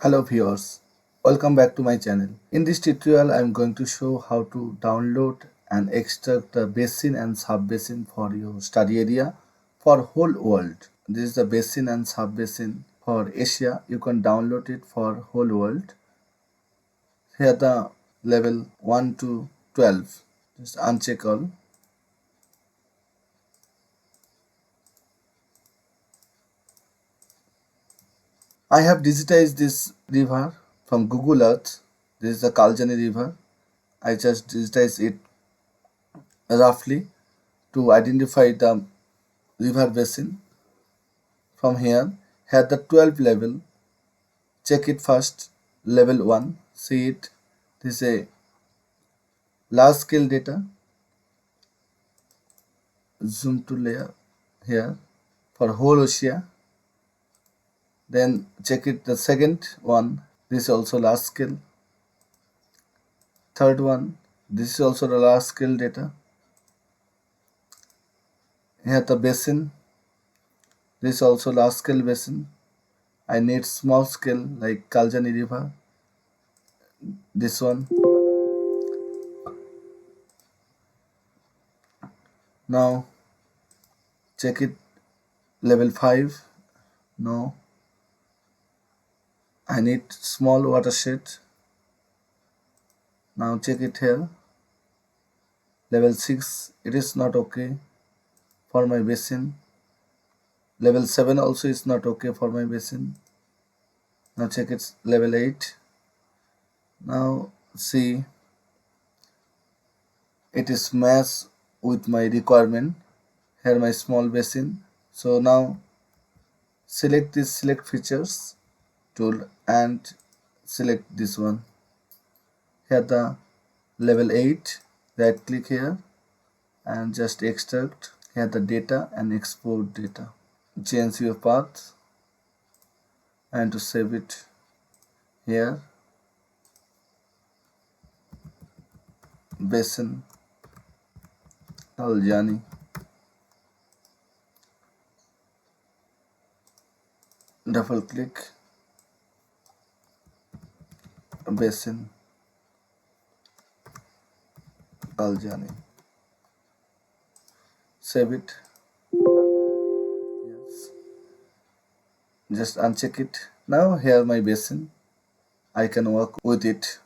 Hello viewers, welcome back to my channel. In this tutorial I am going to show how to download and extract the basin and sub-basin for your study area for whole world. This is the basin and sub-basin for Asia. You can download it for whole world. Here the level 1 to 12. Just uncheck all. I have digitized this river from Google Earth. This is the Kaljani river. I just digitized it roughly to identify the river basin. From here, the 12 level, check it first, level 1, see it, this is a large scale data, zoom to layer here for whole Asia. Then check it the second one, this is also large scale. Third one, this is also the large scale data. Here the basin, this is also large scale basin. I need small scale like Kaljani river, this one. Now check it level 5, no, I need small watershed. Now check it here, level 6, it is not okay for my basin. Level 7 also is not okay for my basin. Now check it level 8. Now see, it is matched with my requirement. Here my small basin. So now select this select features tool and select this one. Here the level 8, right click here and just extract here the data and export data. Change your path and to save it here, basin Kaljani, double click basin Kaljani, save it. Yes, just uncheck it. Now here my basin, I can work with it.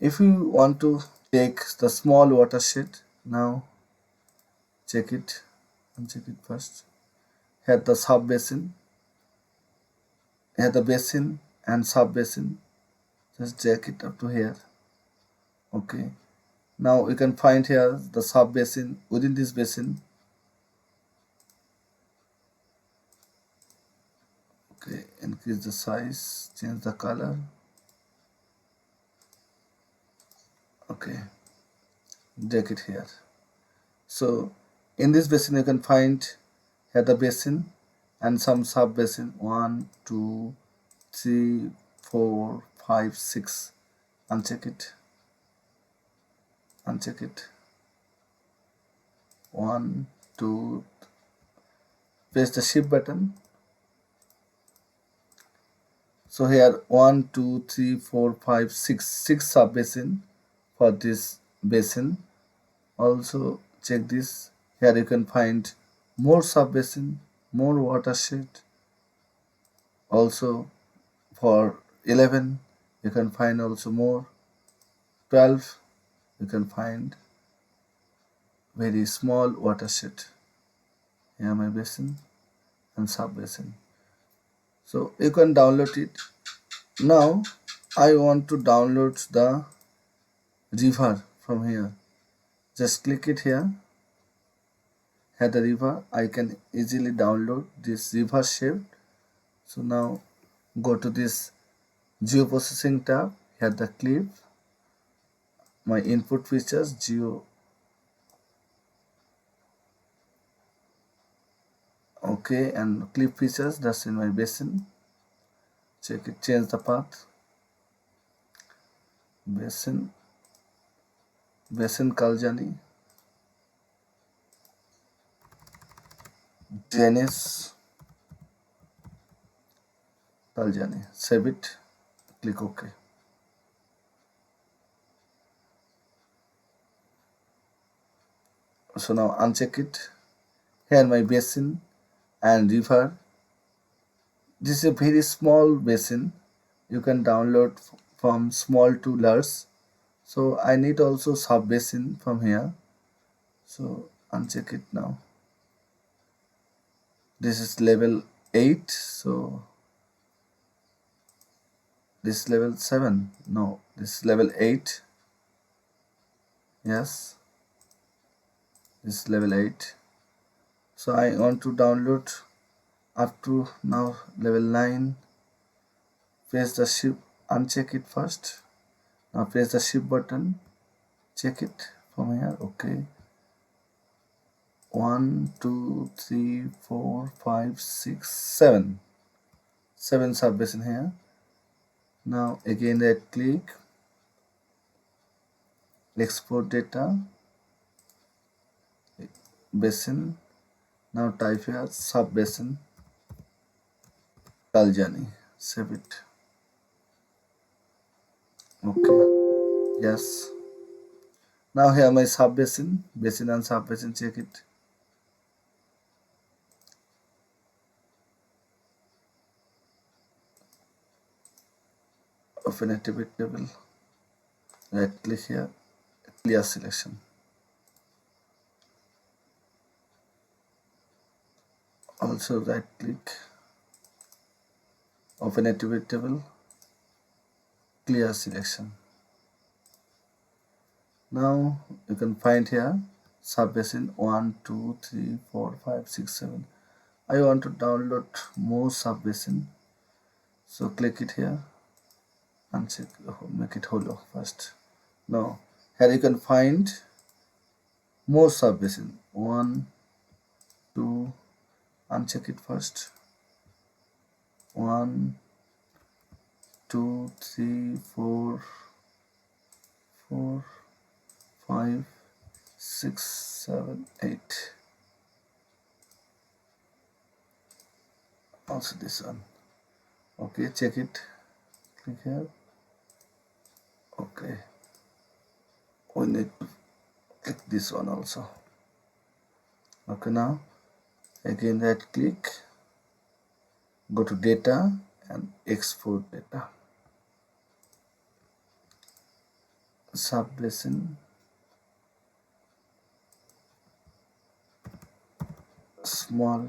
If you want to take the small watershed, now check it, uncheck it first. Here the sub basin, here the basin and sub basin, just check it up to here. Okay, now you can find here the sub basin. Within this basin, okay, increase the size, change the color. Okay, take it here. So in this basin you can find here the basin and some sub basin, 1 2 3 4 5 6. Uncheck it, uncheck it, 1 2, press the shift button. So here 1 2 3 4 5 6 sub basin for this basin. Also check this, here you can find more sub basin, more watershed. Also for 11 you can find also more. 12 you can find very small watershed. Here my basin and sub basin. So you can download it. Now I want to download the river from here. Just click it here. Here the river, I can easily download this river shape. So now go to this geoprocessing tab. Here the clip, my input features geo. Okay, and clip features, that's in my basin. Check it, change the path. Basin Kaljani, drainage Kaljani. Save it, click OK. So now uncheck it. Here my basin and river. This is a very small basin. You can download from small to large. So I need also sub basin from here. So uncheck it now. This is level 8. So this is level 7. No, this is level 8. Yes, this is level 8. So I want to download up to now level 9. Press the shift, uncheck it first. Now press the shift button, check it from here. Okay, 1 2 3 4 5 6 7 sub basin here. Now again right click, export data, basin. Now type here sub basin Kaljani. Save it. Okay, yes. Now here my sub basin and sub basin, check it. Open a pivot table, right click here, clear selection. Also right click, open a pivot table, clear selection. Now you can find here sub basin 1 2 3 4 5 6 7. I want to download more sub basin, so click it here and check, make it hollow first. Now here you can find more sub basin 1 2, uncheck it first, 1 2 3 4 4 5 6 7 8. Also this one. Okay, check it, click here. Okay, we need to click this one also. Okay, now again right click, go to data and export data. Sub basin, small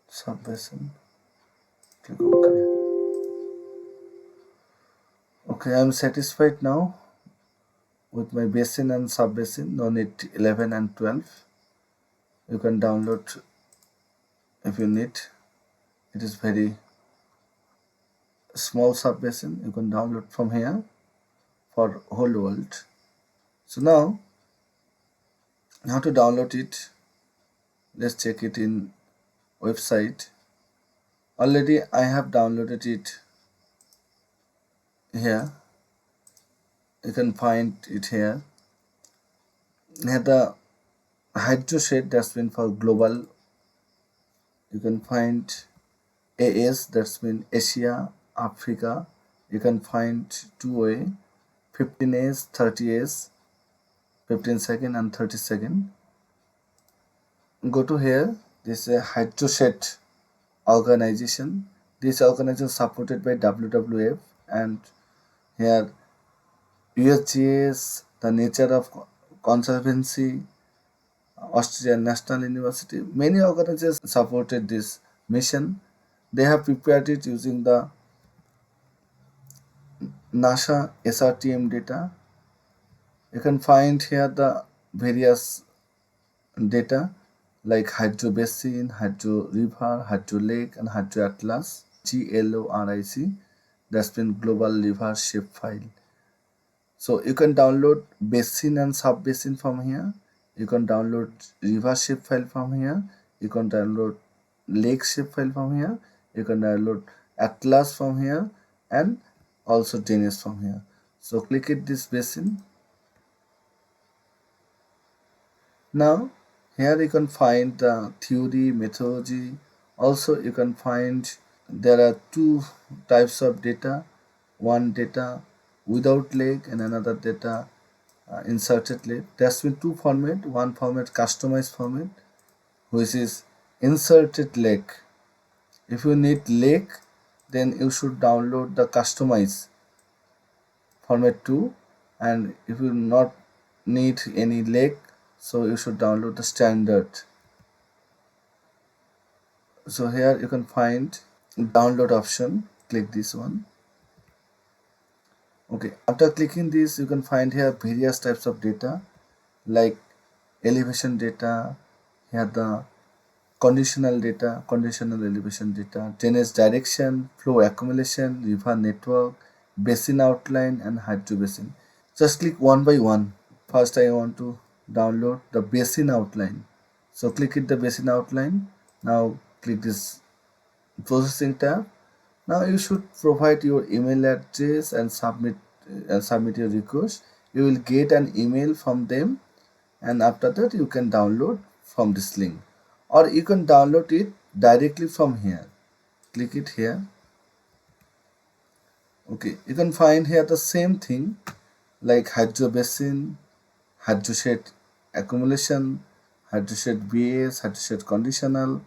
sub basin, click OK. Okay, I am satisfied now with my basin and sub basin. No need 11 and 12. You can download if you need. It is very small sub basin. You can download from here for whole world. So now how to download it? Let's check it in website. Already I have downloaded it here. You can find it here. Here the HydroShed, that's been for global. You can find AS, that's mean Asia, Africa. You can find 2A, 15S, 30S, 15 second and 30 second. Go to here. This is a HydroShed organization. This organization is supported by WWF, and here USGS, the Nature of Conservancy, Australian National University, many organizations supported this mission. They have prepared it using the NASA SRTM data. You can find here the various data like hydro basin, hydro river, hydro lake, and hydro atlas, GLORIC. That's been global river shape file. So you can download basin and sub basin from here. You can download river shape file from here. You can download lake shape file from here. You can download atlas from here and also drainage from here. So click it this basin. Now here you can find the theory, methodology. Also you can find there are two types of data, one data without leg and another data inserted leg. There's been two format, one format customized format which is inserted leg. If you need leg, then you should download the customized format 2, and if you not need any leg, so you should download the standard. So here you can find download option, click this one. Okay, after clicking this, you can find here various types of data like elevation data, here the conditional data, conditional elevation data, drainage direction, flow accumulation, river network, basin outline and hydro basin. Just click one by one. First I want to download the basin outline. So click it the basin outline. Now click this processing tab. Now you should provide your email address and submit your request. You will get an email from them, and after that you can download from this link, or you can download it directly from here. Click it here. Okay, you can find here the same thing like hydro basin, hydro shed accumulation, hydro shed base, hydro shed conditional,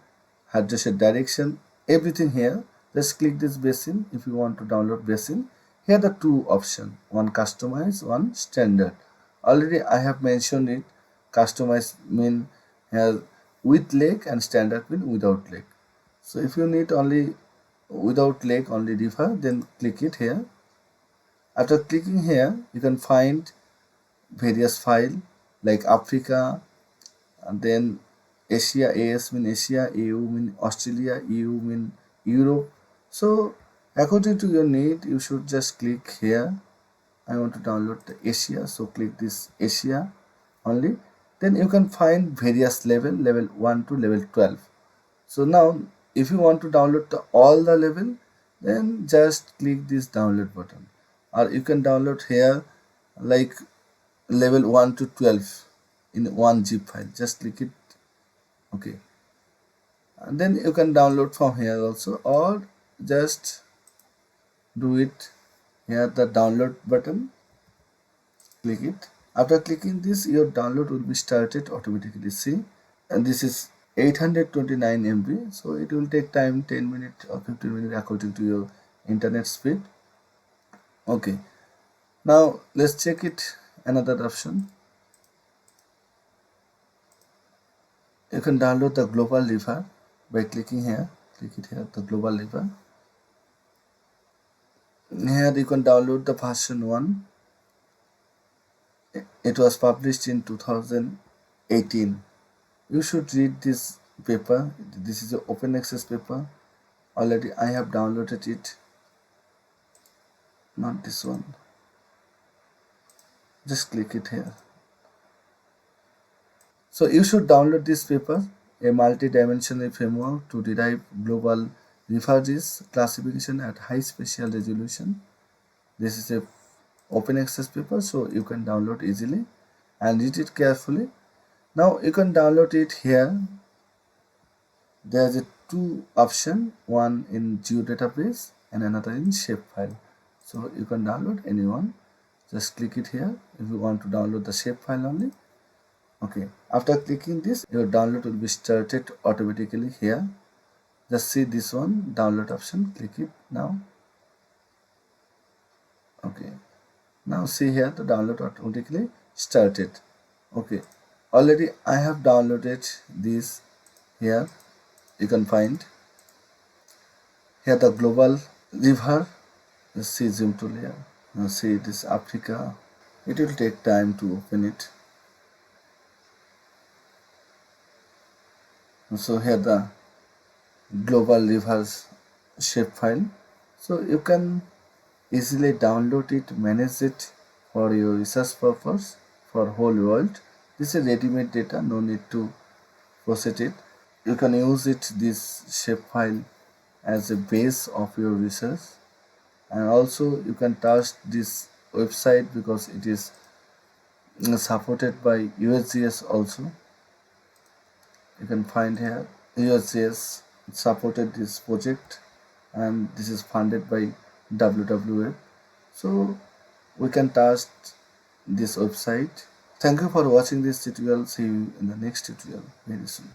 hydro shed direction, everything here. Just click this basin if you want to download basin. Here are the two options, one customize, one standard. Already I have mentioned it. Customize mean here with lake and standard mean without lake. So if you need only without lake, only river, then click it here. After clicking here, you can find various file like Africa, and then Asia, AS mean Asia, EU mean Australia, EU mean Europe. So according to your need, you should just click here. I want to download the Asia, so click this Asia only. Then you can find various level 1 to level 12. So now if you want to download all the level, then just click this download button, or you can download here like level 1 to 12 in one zip file. Just click it. Okay, and then you can download from here also, or just do it here, the download button, click it. After clicking this, your download will be started automatically. See, and this is 829 MB, so it will take time 10 minutes or 15 minutes according to your internet speed. Okay, now let's check it another option. You can download the global river by clicking here. Click it here, the global river. Here you can download the version 1. It was published in 2018. You should read this paper. This is an open access paper. Already I have downloaded it. Not this one. Just click it here. So you should download this paper, a multi-dimensional framework to derive global refugees classification at high spatial resolution. This is a open access paper, so you can download easily and read it carefully. Now you can download it here. There's a two option, one in geodatabase and another in shapefile. So you can download any one. Just click it here if you want to download the shapefile only. Okay, after clicking this, your download will be started automatically here. Just see this one, download option, click it now. Okay, now see here the download automatically started. Okay, already I have downloaded this here. You can find here the global river. Let's see zoom to layer. Now see this Africa. It will take time to open it. So here the global rivers shapefile. So you can easily download it, manage it for your research purpose for whole world. This is ready-made data, no need to process it. You can use it, this shapefile, as a base of your research, and also you can trust this website because it is supported by USGS also. You can find here USGS supported this project. and this is funded by WWF. So we can trust this website. Thank you for watching this tutorial. See you in the next tutorial very soon.